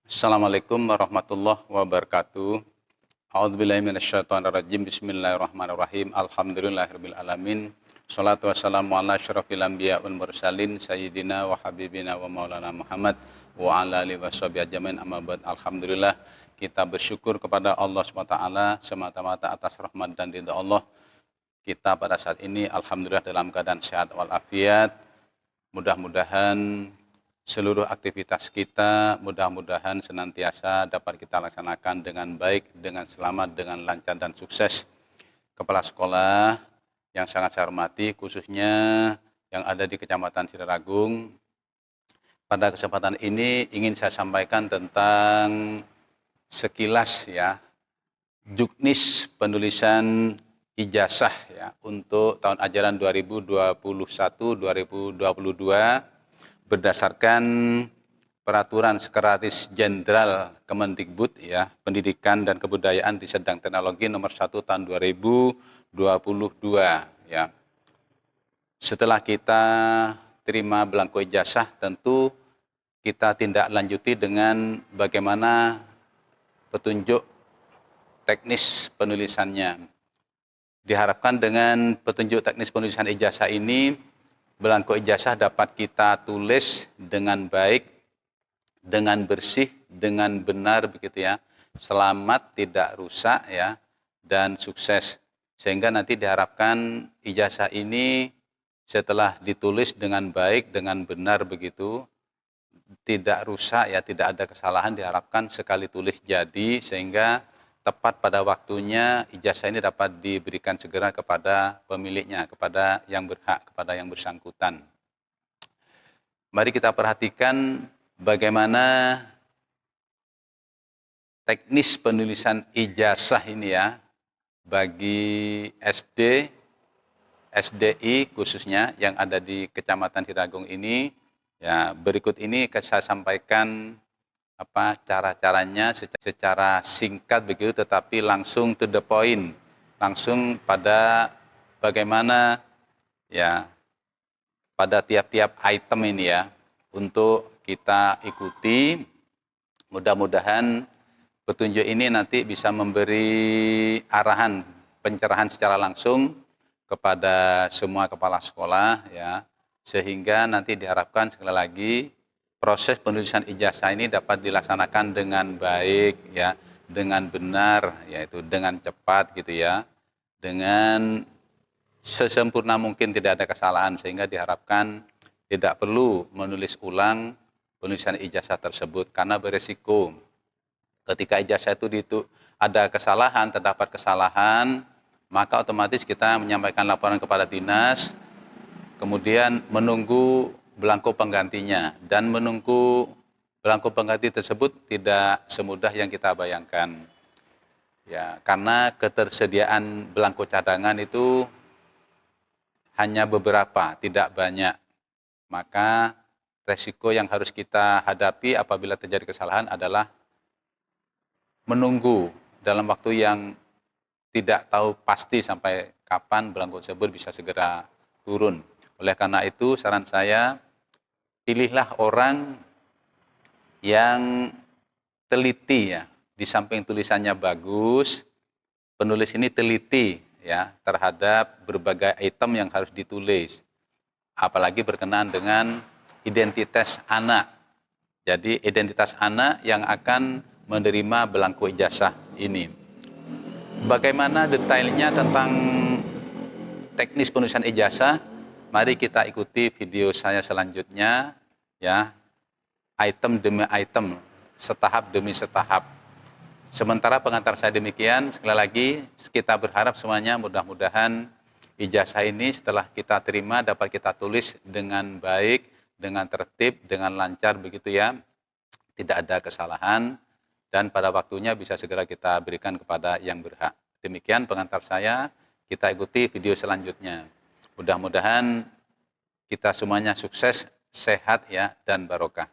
Assalamualaikum warahmatullahi wabarakatuh. A'udzubillahi minasyaitonirrajim. Bismillahirrahmanirrahim. Alhamdulillahirabbil alamin. Shalatu wassalamu ala asyrofil anbiya wal mursalin sayyidina wa habibina wa maulana Muhammad wa ala alihi washabihi ajmain. Amma ba'd. Alhamdulillah, kita bersyukur kepada Allah Subhanahu wa taala semata-mata atas rahmat dan ridha Allah. Kita pada saat ini alhamdulillah dalam keadaan sehat walafiat. Mudah-mudahan seluruh aktivitas kita mudah-mudahan senantiasa dapat kita laksanakan dengan baik, dengan selamat, dengan lancar dan sukses. Kepala sekolah yang sangat saya hormati, khususnya yang ada di Kecamatan Siraragung, pada kesempatan ini ingin saya sampaikan tentang sekilas ya, juknis penulisan ijazah ya untuk tahun ajaran 2021-2022 berdasarkan Peraturan Sekretaris Jenderal Kemendikbud ya, Pendidikan dan Kebudayaan di Sedang Teknologi nomor 1 tahun 2022 ya. Setelah kita terima belangko ijazah, tentu kita tindak lanjuti dengan bagaimana petunjuk teknis penulisannya. Diharapkan dengan petunjuk teknis penulisan ijazah ini, belangko ijazah dapat kita tulis dengan baik, dengan bersih, dengan benar begitu ya, selamat, tidak rusak ya, dan sukses. Sehingga nanti diharapkan ijazah ini setelah ditulis dengan baik, dengan benar begitu, tidak rusak ya, tidak ada kesalahan, diharapkan sekali tulis jadi, sehingga tepat pada waktunya ijazah ini dapat diberikan segera kepada pemiliknya, kepada yang berhak, kepada yang bersangkutan. Mari kita perhatikan bagaimana teknis penulisan ijazah ini ya, bagi SD, SDI khususnya yang ada di Kecamatan Siraragung ini. Ya, berikut ini saya sampaikan cara-caranya secara singkat begitu, tetapi langsung to the point, langsung pada bagaimana ya pada tiap-tiap item ini ya, untuk kita ikuti. Mudah-mudahan petunjuk ini nanti bisa memberi arahan, pencerahan secara langsung kepada semua kepala sekolah ya, sehingga nanti diharapkan sekali lagi proses penulisan ijazah ini dapat dilaksanakan dengan baik ya, dengan benar, yaitu dengan cepat gitu ya, dengan sesempurna mungkin, tidak ada kesalahan, sehingga diharapkan tidak perlu menulis ulang penulisan ijazah tersebut karena beresiko ketika ijazah itu ada kesalahan, terdapat kesalahan, maka otomatis kita menyampaikan laporan kepada dinas, kemudian menunggu belangko penggantinya, dan menunggu belangko pengganti tersebut tidak semudah yang kita bayangkan ya, karena ketersediaan belangko cadangan itu hanya beberapa, tidak banyak. Maka resiko yang harus kita hadapi apabila terjadi kesalahan adalah menunggu dalam waktu yang tidak tahu pasti sampai kapan belangko tersebut bisa segera turun. Oleh karena itu, saran saya, pilihlah orang yang teliti ya. Di samping tulisannya bagus, penulis ini teliti ya terhadap berbagai item yang harus ditulis. Apalagi berkenaan dengan identitas anak. Jadi identitas anak yang akan menerima belangko ijazah ini. Bagaimana detailnya tentang teknis penulisan ijazah? Mari kita ikuti video saya selanjutnya ya, item demi item, setahap demi setahap. Sementara pengantar saya demikian, sekali lagi kita berharap semuanya mudah-mudahan ijazah ini setelah kita terima dapat kita tulis dengan baik, dengan tertib, dengan lancar begitu ya, tidak ada kesalahan, dan pada waktunya bisa segera kita berikan kepada yang berhak. Demikian pengantar saya, kita ikuti video selanjutnya. Mudah-mudahan kita semuanya sukses, sehat ya, dan barokah.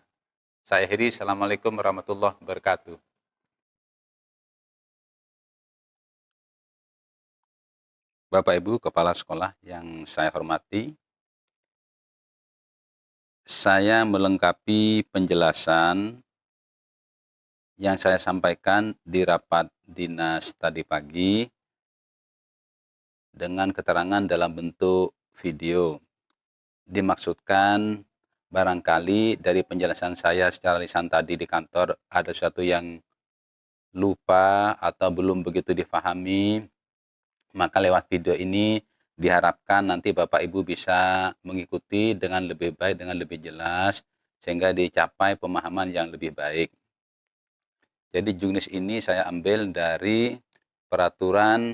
Saya akhiri, Assalamualaikum warahmatullahi wabarakatuh. Bapak Ibu Kepala Sekolah yang saya hormati, saya melengkapi penjelasan yang saya sampaikan di rapat dinas tadi pagi dengan keterangan dalam bentuk video. Dimaksudkan barangkali dari penjelasan saya secara lisan tadi di kantor ada sesuatu yang lupa atau belum begitu difahami, maka lewat video ini diharapkan nanti Bapak Ibu bisa mengikuti dengan lebih baik, dengan lebih jelas, sehingga dicapai pemahaman yang lebih baik. Jadi juknis ini saya ambil dari Peraturan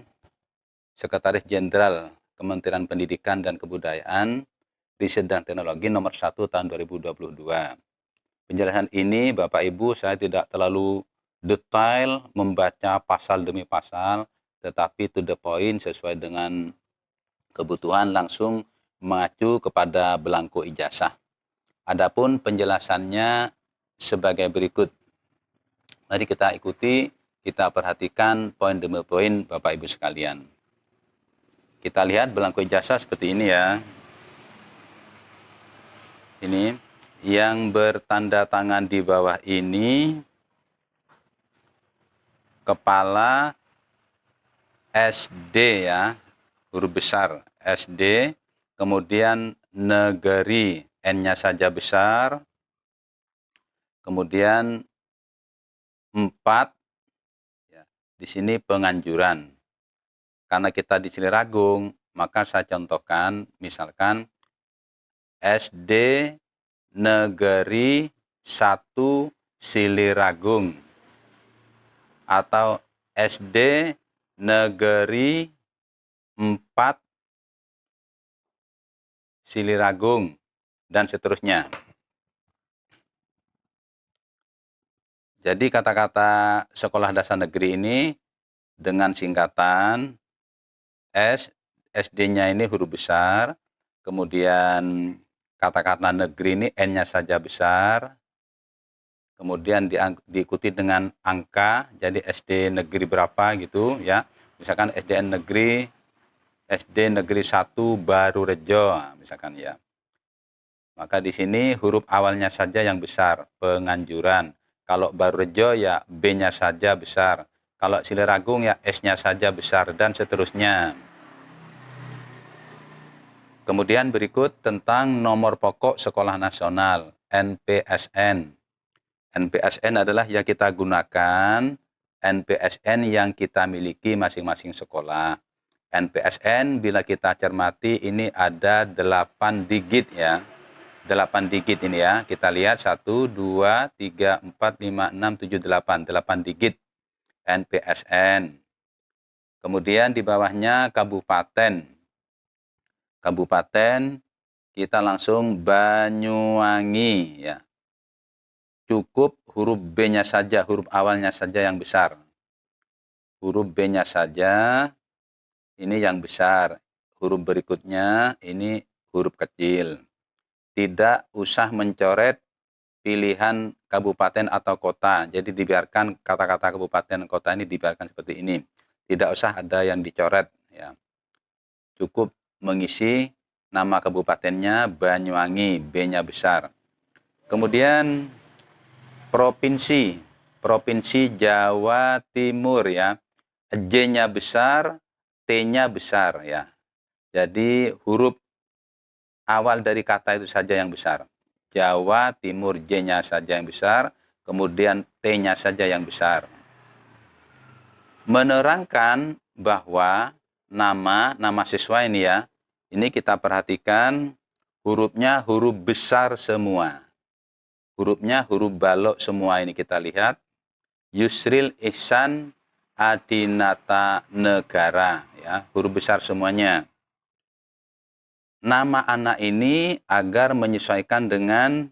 Sekretaris Jenderal Kementerian Pendidikan dan Kebudayaan, Riset dan Teknologi nomor 1 tahun 2022. Penjelasan ini Bapak Ibu saya tidak terlalu detail membaca pasal demi pasal, tetapi to the point sesuai dengan kebutuhan langsung mengacu kepada belangko ijazah. Adapun penjelasannya sebagai berikut. Mari kita ikuti, kita perhatikan poin demi poin Bapak Ibu sekalian. Kita lihat belangko ijazah seperti ini ya. Ini yang bertanda tangan di bawah ini kepala SD ya, huruf besar SD, kemudian negeri, N-nya saja besar, kemudian 4, ya, di sini penganjuran. Karena kita di Ciliragung, maka saya contohkan, misalkan SD Negeri 1 Ciliragung, atau SD Negeri 4 Ciliragung, dan seterusnya. Jadi kata-kata sekolah dasar negeri ini dengan singkatan SD-nya ini huruf besar, kemudian kata-kata negeri ini N-nya saja besar, kemudian diikuti dengan angka, jadi SD negeri berapa gitu ya, misalkan SD negeri 1 Barurejo, misalkan ya. Maka di sini huruf awalnya saja yang besar, penganjuran. Kalau Barurejo ya B-nya saja besar. Kalau Ciliragung ya S-nya saja besar, dan seterusnya. Kemudian berikut tentang nomor pokok sekolah nasional, NPSN. NPSN adalah yang kita gunakan, NPSN yang kita miliki masing-masing sekolah. NPSN bila kita cermati ini ada 8 digit ya. 8 digit ini ya. Kita lihat 1, 2, 3, 4, 5, 6, 7, 8. 8 digit NPSN. Kemudian di bawahnya kabupaten. Kabupaten kita langsung Banyuwangi ya. Cukup huruf B-nya saja, huruf awalnya saja yang besar. Huruf B-nya saja ini yang besar. Huruf berikutnya ini huruf kecil. Tidak usah mencoret pilihan kabupaten atau kota. Jadi dibiarkan kata-kata kabupaten kota ini dibiarkan seperti ini. Tidak usah ada yang dicoret ya. Cukup mengisi nama kabupatennya Banyuwangi, B-nya besar. Kemudian provinsi, Provinsi Jawa Timur ya. J-nya besar, T-nya besar ya. Jadi huruf awal dari kata itu saja yang besar. Jawa Timur, J-nya saja yang besar, kemudian T-nya saja yang besar. Menerangkan bahwa nama siswa ini ya, ini kita perhatikan hurufnya huruf besar semua. Hurufnya huruf balok semua ini kita lihat. Yusril Ihsan Adinata Negara ya, huruf besar semuanya. Nama anak ini agar menyesuaikan dengan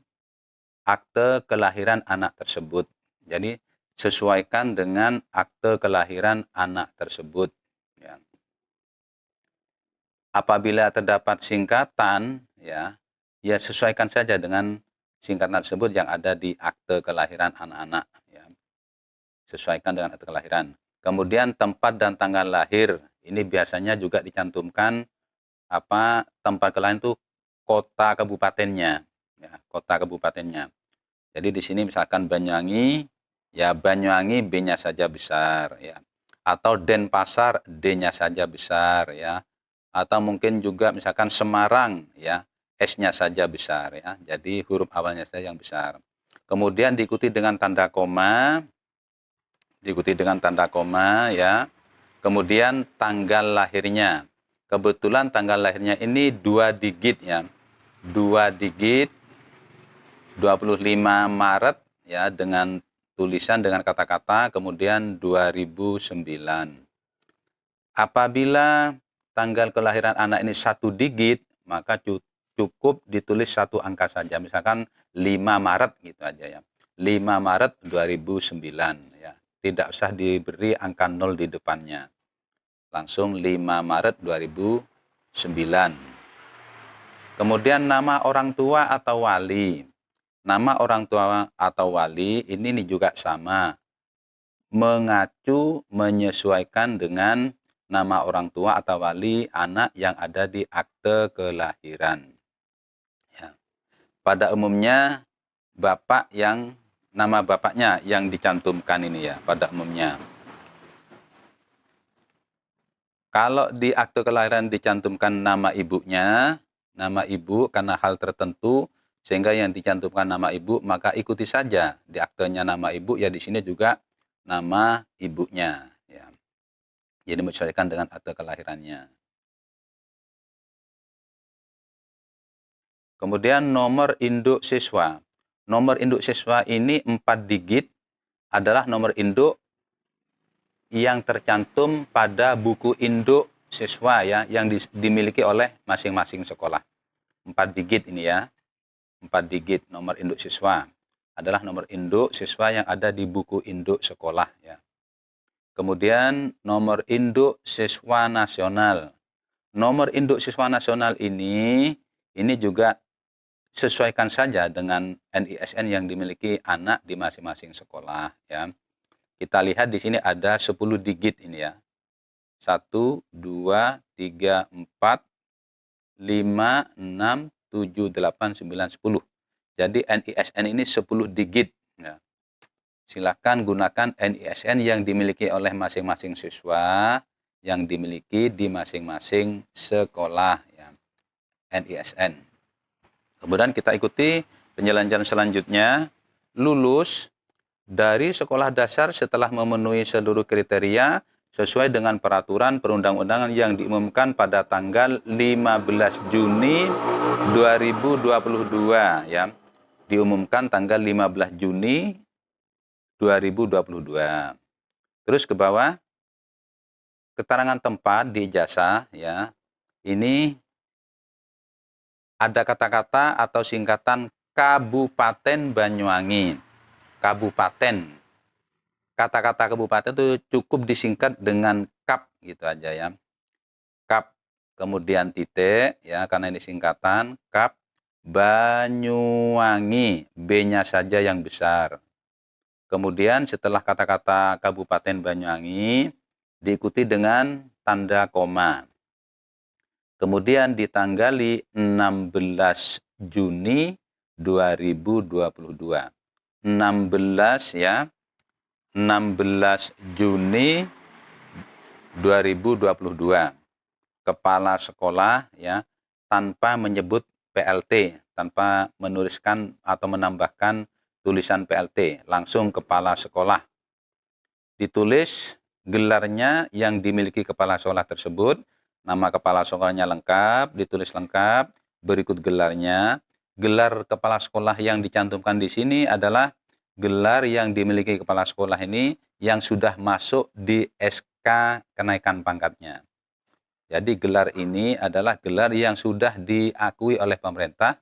akte kelahiran anak tersebut. Jadi sesuaikan dengan akte kelahiran anak tersebut. Ya. Apabila terdapat singkatan, ya sesuaikan saja dengan singkatan tersebut yang ada di akte kelahiran anak-anak. Ya. Sesuaikan dengan akte kelahiran. Kemudian tempat dan tanggal lahir ini biasanya juga dicantumkan tempat kelahiran itu kota kabupatennya ya, kota kabupatennya. Jadi di sini misalkan Banyuwangi ya Banyuwangi B-nya saja besar ya. Atau Denpasar D-nya saja besar ya. Atau mungkin juga misalkan Semarang ya, S-nya saja besar ya. Jadi huruf awalnya saja yang besar. Kemudian diikuti dengan tanda koma, ya. Kemudian tanggal lahirnya. Kebetulan tanggal lahirnya ini 2 digit ya. 2 digit 25 Maret ya, dengan tulisan dengan kata-kata kemudian 2009. Apabila tanggal kelahiran anak ini 1 digit, maka cukup ditulis 1 angka saja. Misalkan 5 Maret gitu aja ya. 5 Maret 2009 ya. Tidak usah diberi angka 0 di depannya. Langsung 5 Maret 2009. Kemudian nama orang tua atau wali. Nama orang tua atau wali ini juga sama. Mengacu, menyesuaikan dengan nama orang tua atau wali anak yang ada di akte kelahiran. Ya. Pada umumnya, bapak yang nama bapaknya yang dicantumkan ini ya, pada umumnya. Kalau di akte kelahiran dicantumkan nama ibunya, nama ibu karena hal tertentu, sehingga yang dicantumkan nama ibu, maka ikuti saja di aktenya nama ibu, ya di sini juga nama ibunya. Ya. Jadi menyesuaikan dengan akte kelahirannya. Kemudian nomor induk siswa. Nomor induk siswa ini 4 digit adalah nomor induk yang tercantum pada buku induk siswa ya, yang dimiliki oleh masing-masing sekolah. 4 digit ini ya. 4 digit nomor induk siswa adalah nomor induk siswa yang ada di buku induk sekolah ya. Kemudian nomor induk siswa nasional. Nomor induk siswa nasional ini juga sesuaikan saja dengan NISN yang dimiliki anak di masing-masing sekolah ya. Kita lihat di sini ada 10 digit ini ya. 1, 2, 3, 4, 5, 6, 7, 8, 9, 10. Jadi NISN ini 10 digit. Ya. Silakan gunakan NISN yang dimiliki oleh masing-masing siswa, yang dimiliki di masing-masing sekolah. Ya. NISN. Kemudian kita ikuti penjelajahan selanjutnya. Lulus dari sekolah dasar setelah memenuhi seluruh kriteria sesuai dengan peraturan perundang-undangan yang diumumkan pada tanggal 15 Juni 2022 ya. Diumumkan tanggal 15 Juni 2022. Terus ke bawah, keterangan tempat di ijazah ya. Ini ada kata-kata atau singkatan Kabupaten Banyuwangi. Kabupaten. Kata-kata kabupaten itu cukup disingkat dengan KAP gitu aja ya. KAP, kemudian titik ya, karena ini singkatan KAP Banyuwangi, B-nya saja yang besar. Kemudian setelah kata-kata Kabupaten Banyuwangi diikuti dengan tanda koma. Kemudian ditanggali 16 Juni 2022. 16 ya. 16 Juni 2022. Kepala sekolah ya, tanpa menyebut PLT, tanpa menuliskan atau menambahkan tulisan PLT, langsung kepala sekolah. Ditulis gelarnya yang dimiliki kepala sekolah tersebut, nama kepala sekolahnya lengkap, ditulis lengkap, berikut gelarnya. Gelar kepala sekolah yang dicantumkan di sini adalah gelar yang dimiliki kepala sekolah ini yang sudah masuk di SK kenaikan pangkatnya. Jadi gelar ini adalah gelar yang sudah diakui oleh pemerintah,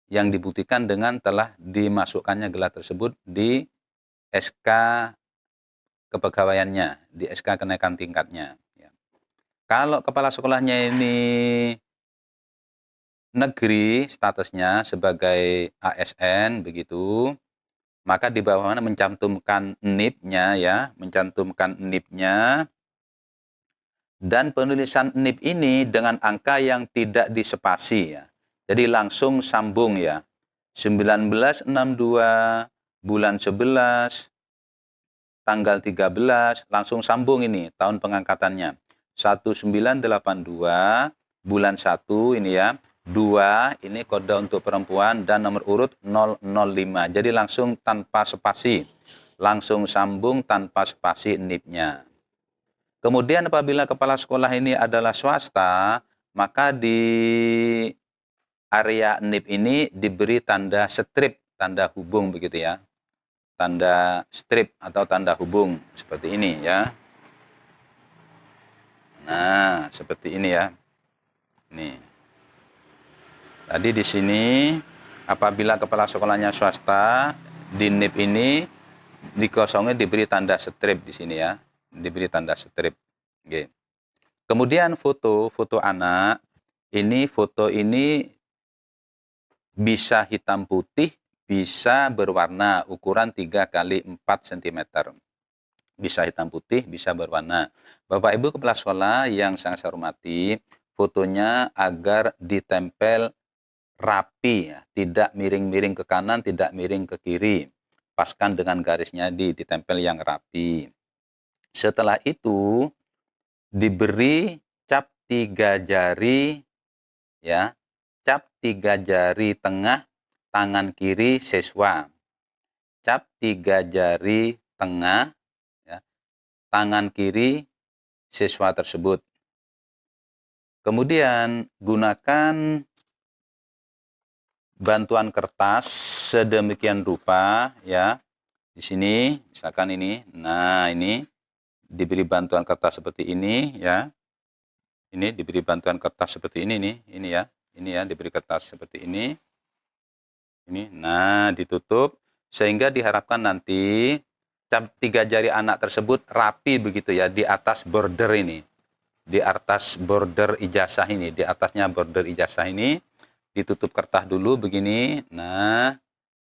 yang dibuktikan dengan telah dimasukkannya gelar tersebut di SK kepegawaiannya, di SK kenaikan tingkatnya. Kalau kepala sekolahnya ini negeri, statusnya sebagai ASN begitu, maka di bawah mana mencantumkan NIP-nya ya, mencantumkan NIP-nya, dan penulisan NIP ini dengan angka yang tidak dispasi ya. Jadi langsung sambung ya. 1962 bulan 11 tanggal 13, langsung sambung ini tahun pengangkatannya. 1982 bulan 1 ini ya. 2 ini kode untuk perempuan dan nomor urut 005. Jadi langsung tanpa spasi. Langsung sambung tanpa spasi NIP-nya. Kemudian apabila kepala sekolah ini adalah swasta, maka di area NIP ini diberi tanda strip, tanda hubung begitu ya. Tanda strip atau tanda hubung seperti ini ya. Nah, seperti ini ya. Nih. Tadi di sini apabila kepala sekolahnya swasta, di NIP ini dikosongnya diberi tanda strip di sini ya. Diberi tanda strip. Oke. Kemudian foto anak, foto ini bisa hitam putih, bisa berwarna, ukuran 3 x 4 cm. Bisa hitam putih, bisa berwarna. Bapak Ibu kepala sekolah yang sangat saya hormati, fotonya agar ditempel rapi, ya. Tidak miring-miring ke kanan, tidak miring ke kiri. Paskan dengan garisnya ditempel yang rapi. Setelah itu diberi cap 3 jari, ya, cap 3 jari tengah tangan kiri siswa, cap 3 jari tengah, ya, tangan kiri siswa tersebut. Kemudian gunakan bantuan kertas sedemikian rupa, ya. Di sini misalkan ini, nah ini diberi bantuan kertas seperti ini ya. Ini diberi bantuan kertas seperti ini nih, ini ya. Ini ya diberi kertas seperti ini. Ini, nah ditutup sehingga diharapkan nanti cap 3 jari anak tersebut rapi begitu ya di atas border ini. Di atas border ijazah ini, di atasnya border ijazah ini ditutup kertas dulu begini. Nah,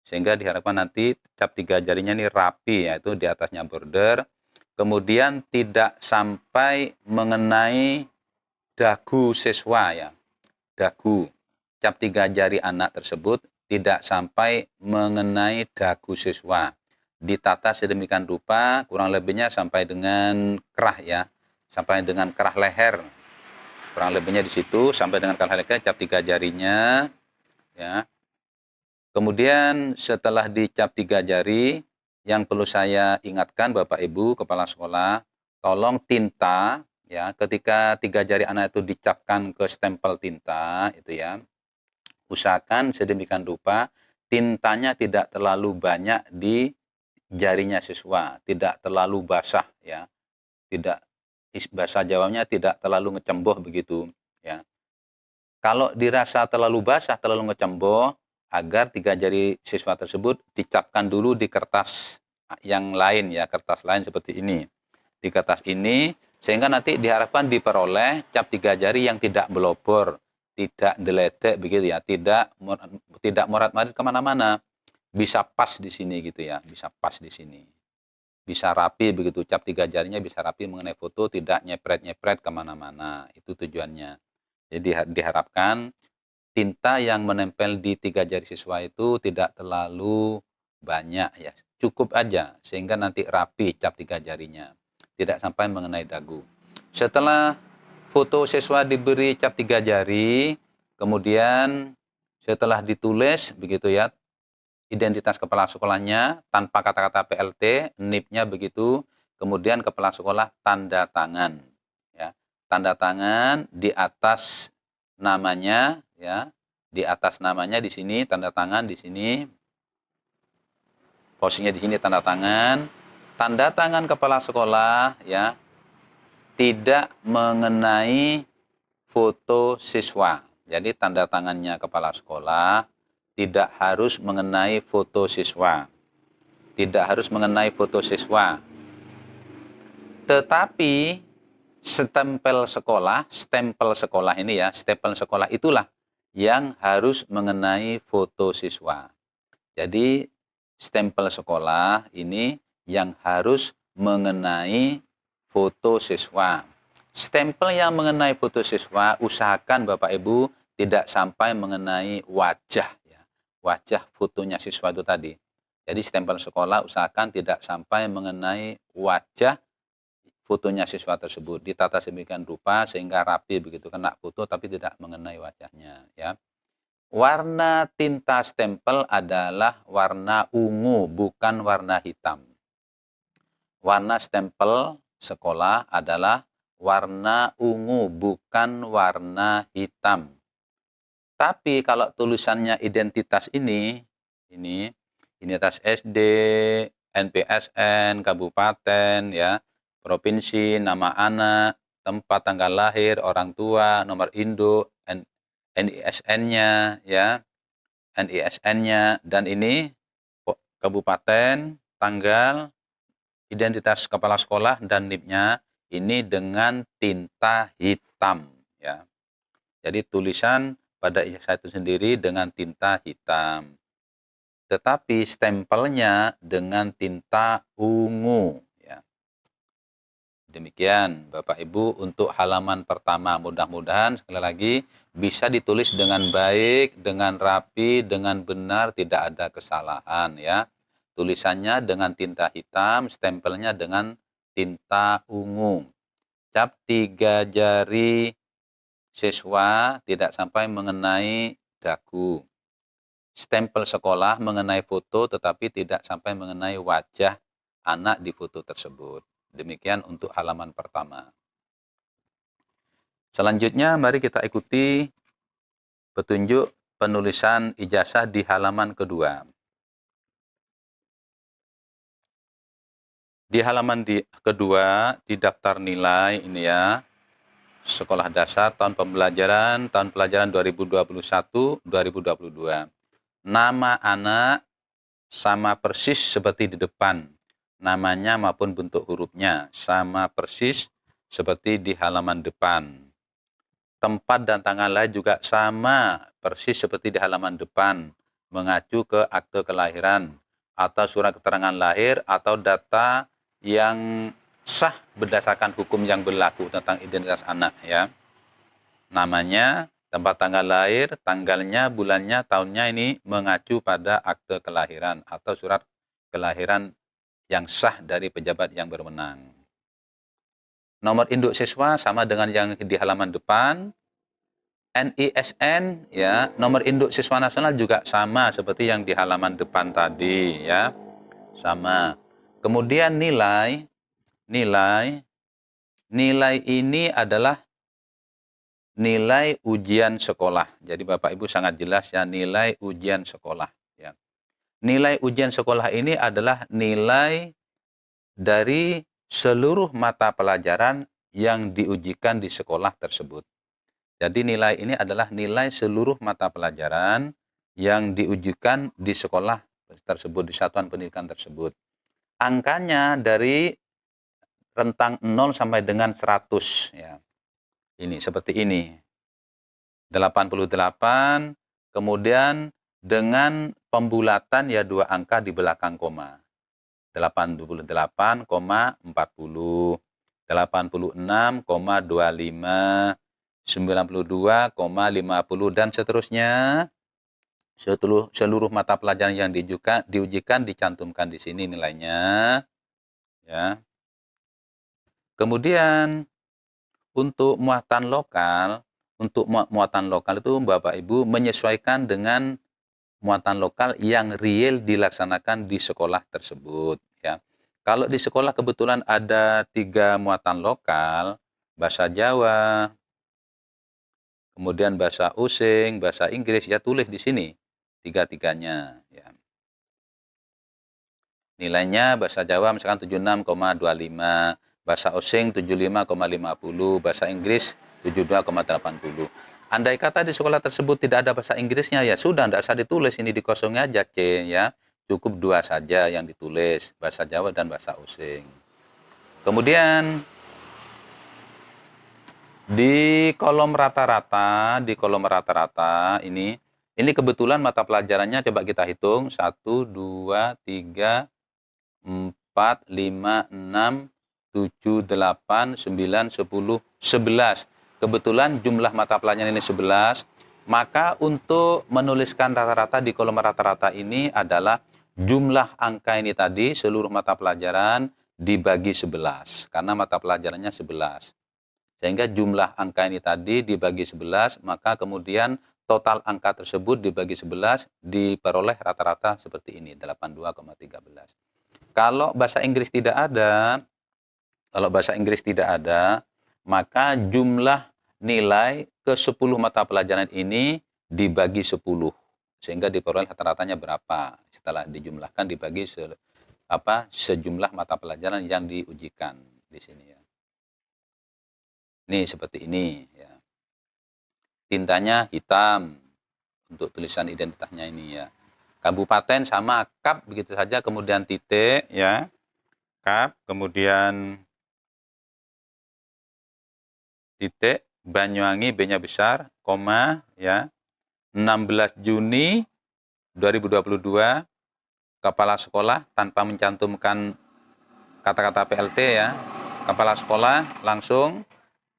sehingga diharapkan nanti cap 3 jarinya ini rapi, yaitu di atasnya border. Kemudian tidak sampai mengenai dagu siswa ya. Dagu. Cap 3 jari anak tersebut tidak sampai mengenai dagu siswa. Ditata sedemikian rupa, kurang lebihnya sampai dengan kerah ya. Sampai dengan kerah leher. Kurang lebihnya di situ sampai dengan kerah leher cap 3 jarinya ya. Kemudian setelah dicap 3 jari, yang perlu saya ingatkan Bapak Ibu kepala sekolah, tolong tinta ya, ketika 3 jari anak itu dicapkan ke stempel tinta itu ya, usahakan sedemikian rupa tintanya tidak terlalu banyak di jarinya siswa, tidak terlalu basah ya. Tidak, bahasa Jawanya tidak terlalu ngecemboh begitu ya. Kalau dirasa terlalu basah, terlalu ngecemboh, agar 3 jari siswa tersebut dicapkan dulu di kertas yang lain ya, kertas lain seperti ini. Di kertas ini sehingga nanti diharapkan diperoleh cap 3 jari yang tidak melobor, tidak deledek begitu ya, tidak morat-marit kemana-mana, bisa pas di sini gitu ya, bisa pas di sini, bisa rapi begitu, cap 3 jarinya bisa rapi mengenai foto, tidak nyepret-nyepret kemana-mana, itu tujuannya. Jadi diharapkan tinta yang menempel di 3 jari siswa itu tidak terlalu banyak ya, cukup aja sehingga nanti rapi cap 3 jarinya, tidak sampai mengenai dagu. Setelah foto siswa diberi cap 3 jari, kemudian setelah ditulis begitu ya, identitas kepala sekolahnya tanpa kata-kata PLT, NIP-nya begitu, kemudian kepala sekolah tanda tangan ya. Tanda tangan di atas namanya ya, di atas namanya di sini tanda tangan di sini, posisinya di sini tanda tangan kepala sekolah ya, tidak mengenai foto siswa. Jadi tanda tangannya kepala sekolah tidak harus mengenai foto siswa, tidak harus mengenai foto siswa, tetapi stempel sekolah ini ya, stempel sekolah itulah yang harus mengenai foto siswa. Jadi stempel sekolah ini yang harus mengenai foto siswa. Stempel yang mengenai foto siswa, usahakan Bapak Ibu tidak sampai mengenai wajah ya, wajah fotonya siswa itu tadi. Jadi stempel sekolah usahakan tidak sampai mengenai wajah fotonya siswa tersebut. Ditata sedemikian rupa sehingga rapi begitu, kena foto tapi tidak mengenai wajahnya, ya. Warna tinta stempel adalah warna ungu, bukan warna hitam. Warna stempel sekolah adalah warna ungu, bukan warna hitam. Tapi kalau tulisannya identitas ini identitas SD, NPSN, kabupaten, ya, provinsi, nama anak, tempat tanggal lahir, orang tua, nomor induk, NISN-nya, ya, NISN-nya, dan ini kabupaten, tanggal, identitas kepala sekolah, dan NIP-nya ini dengan tinta hitam, ya. Jadi tulisan pada ijazah itu sendiri dengan tinta hitam, tetapi stempelnya dengan tinta ungu, ya. Demikian Bapak Ibu untuk halaman pertama. Mudah-mudahan sekali lagi bisa ditulis dengan baik, dengan rapi, dengan benar, tidak ada kesalahan, ya. Tulisannya dengan tinta hitam, stempelnya dengan tinta ungu. Cap 3 jari siswa tidak sampai mengenai dagu. Stempel sekolah mengenai foto tetapi tidak sampai mengenai wajah anak di foto tersebut. Demikian untuk halaman pertama. Selanjutnya mari kita ikuti petunjuk penulisan ijazah di halaman kedua. Di halaman kedua di daftar nilai ini, ya, sekolah dasar tahun pelajaran 2021-2022. Nama anak sama persis seperti di depan. Namanya maupun bentuk hurufnya sama persis seperti di halaman depan. Tempat dan tanggal lahir juga sama persis seperti di halaman depan, mengacu ke akte kelahiran atau surat keterangan lahir atau data yang sah berdasarkan hukum yang berlaku tentang identitas anak, ya. Namanya, tempat tanggal lahir, tanggalnya, bulannya, tahunnya ini mengacu pada akte kelahiran atau surat kelahiran yang sah dari pejabat yang berwenang. Nomor induk siswa sama dengan yang di halaman depan. NISN, ya, nomor induk siswa nasional juga sama seperti yang di halaman depan tadi, ya. Sama. Kemudian nilai ini adalah nilai ujian sekolah. Jadi Bapak Ibu sangat jelas, ya, nilai ujian sekolah, ya. Nilai ujian sekolah ini adalah nilai dari seluruh mata pelajaran yang diujikan di sekolah tersebut. Jadi nilai ini adalah nilai seluruh mata pelajaran yang diujikan di sekolah tersebut, di satuan pendidikan tersebut. Angkanya dari rentang 0 sampai dengan 100, ya. Ini seperti ini. 88, kemudian dengan pembulatan, ya, 2 angka di belakang koma. 88,40, 86,25, 92,50 dan seterusnya. Seluruh mata pelajaran yang diujikan dicantumkan di sini nilainya, ya. Kemudian untuk muatan lokal itu Bapak Ibu menyesuaikan dengan muatan lokal yang real dilaksanakan di sekolah tersebut, ya. Kalau di sekolah kebetulan ada 3 muatan lokal, bahasa Jawa, kemudian bahasa Osing, bahasa Inggris, ya, tulis di sini 3-3-nya, ya. Nilainya bahasa Jawa misalkan 76,25, bahasa Osing 75,50, bahasa Inggris 72,80. Andai kata di sekolah tersebut tidak ada bahasa Inggrisnya, ya sudah, tidak usah ditulis, ini dikosongin aja C, ya. Cukup 2 saja yang ditulis, bahasa Jawa dan bahasa Osing. Kemudian di kolom rata-rata ini kebetulan mata pelajarannya coba kita hitung 1, 2, 3, 4, 5, 6, 7, 8, 9, 10, 11. Kebetulan jumlah mata pelajaran ini 11, maka untuk menuliskan rata-rata di kolom rata-rata ini adalah jumlah angka ini tadi seluruh mata pelajaran dibagi 11 karena mata pelajarannya 11. Sehingga jumlah angka ini tadi dibagi 11, maka kemudian total angka tersebut dibagi 11 diperoleh rata-rata seperti ini, 82,13. Kalau bahasa Inggris tidak ada, maka jumlah nilai ke 10 mata pelajaran ini dibagi 10. Sehingga diperoleh rata-ratanya berapa. Setelah dijumlahkan dibagi sejumlah mata pelajaran yang diujikan di sini ya. Ini seperti ini ya. Tintanya hitam untuk tulisan identitasnya ini ya. Kabupaten sama kap begitu saja, kemudian titik ya. Kap, kemudian titik, Banyuwangi B-nya besar, koma ya. 16 Juni 2022, kepala sekolah tanpa mencantumkan kata-kata PLT ya. Kepala sekolah langsung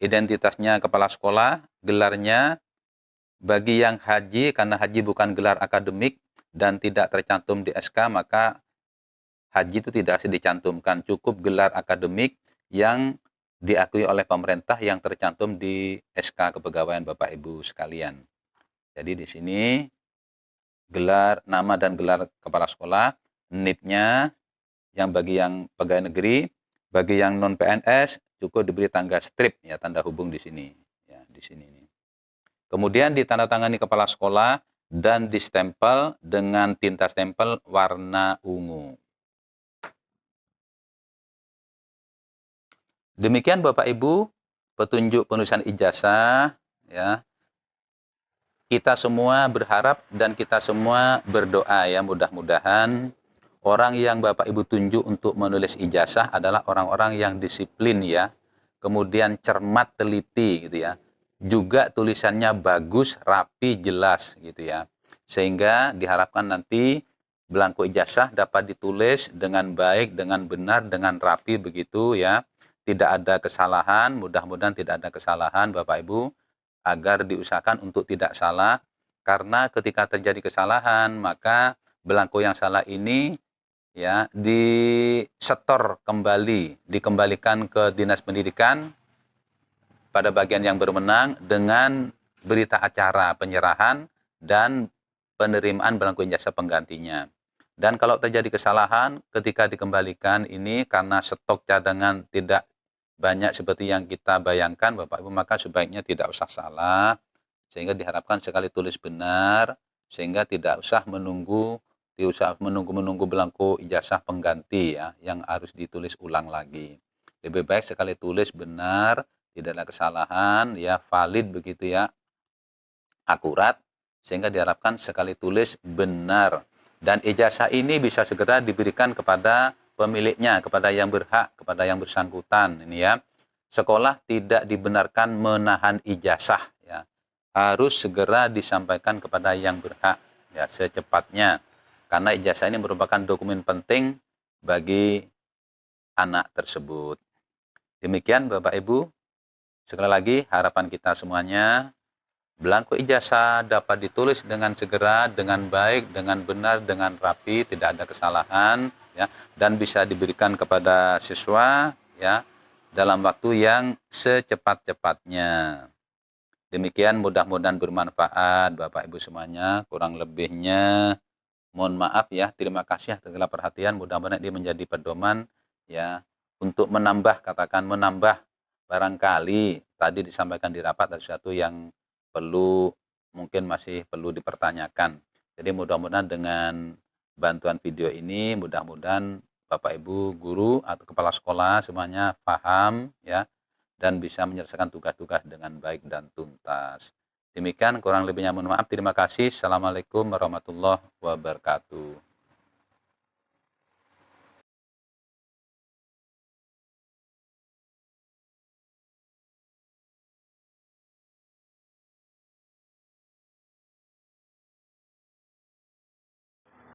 identitasnya kepala sekolah, gelarnya bagi yang haji, karena haji bukan gelar akademik dan tidak tercantum di SK, maka haji itu tidak harus dicantumkan, cukup gelar akademik yang diakui oleh pemerintah yang tercantum di SK kepegawaian Bapak Ibu sekalian. Jadi di sini gelar, nama dan gelar kepala sekolah, NIP-nya yang bagi yang pegawai negeri, bagi yang non PNS cukup diberi tangga strip ya, tanda hubung di sini ya, di sini. Kemudian ditandatangani kepala sekolah dan distempel dengan tinta stempel warna ungu. Demikian Bapak Ibu petunjuk penulisan ijazah ya. Kita semua berharap dan kita semua berdoa ya, mudah-mudahan orang yang Bapak Ibu tunjuk untuk menulis ijazah adalah orang-orang yang disiplin ya. Kemudian cermat, teliti gitu ya. Juga tulisannya bagus, rapi, jelas gitu ya. Sehingga diharapkan nanti belangko ijazah dapat ditulis dengan baik, dengan benar, dengan rapi begitu ya. Tidak ada kesalahan, mudah-mudahan tidak ada kesalahan Bapak Ibu, agar diusahakan untuk tidak salah, karena ketika terjadi kesalahan maka belangko yang salah ini ya disetor kembali, dikembalikan ke Dinas Pendidikan pada bagian yang berwenang dengan berita acara penyerahan dan penerimaan belangko ijazah penggantinya. Dan kalau terjadi kesalahan ketika dikembalikan ini karena stok cadangan tidak banyak seperti yang kita bayangkan Bapak Ibu, maka sebaiknya tidak usah salah, sehingga diharapkan sekali tulis benar, sehingga tidak usah menunggu belangko ijazah pengganti ya, yang harus ditulis ulang lagi. Lebih baik sekali tulis benar, tidak ada kesalahan ya, valid begitu ya, akurat, sehingga diharapkan sekali tulis benar. Dan ijazah ini bisa segera diberikan kepada pemiliknya, kepada yang berhak, kepada yang bersangkutan ini ya. Sekolah tidak dibenarkan menahan ijazah ya. Harus segera disampaikan kepada yang berhak ya, secepatnya. Karena ijazah ini merupakan dokumen penting bagi anak tersebut. Demikian Bapak Ibu. Sekali lagi harapan kita semuanya, belangko ijazah dapat ditulis dengan segera, dengan baik, dengan benar, dengan rapi, tidak ada kesalahan ya, dan bisa diberikan kepada siswa ya dalam waktu yang secepat-cepatnya. Demikian, mudah-mudahan bermanfaat Bapak Ibu semuanya. Kurang lebihnya mohon maaf ya. Terima kasih atas segala perhatian. Mudah-mudahan ini menjadi pedoman ya untuk menambah, katakan menambah, barangkali tadi disampaikan di rapat ada sesuatu yang mungkin masih perlu dipertanyakan. Jadi mudah-mudahan dengan bantuan video ini, mudah-mudahan Bapak Ibu guru atau kepala sekolah semuanya paham ya, dan bisa menyelesaikan tugas-tugas dengan baik dan tuntas. Demikian, kurang lebihnya mohon maaf. Terima kasih. Assalamualaikum warahmatullahi wabarakatuh.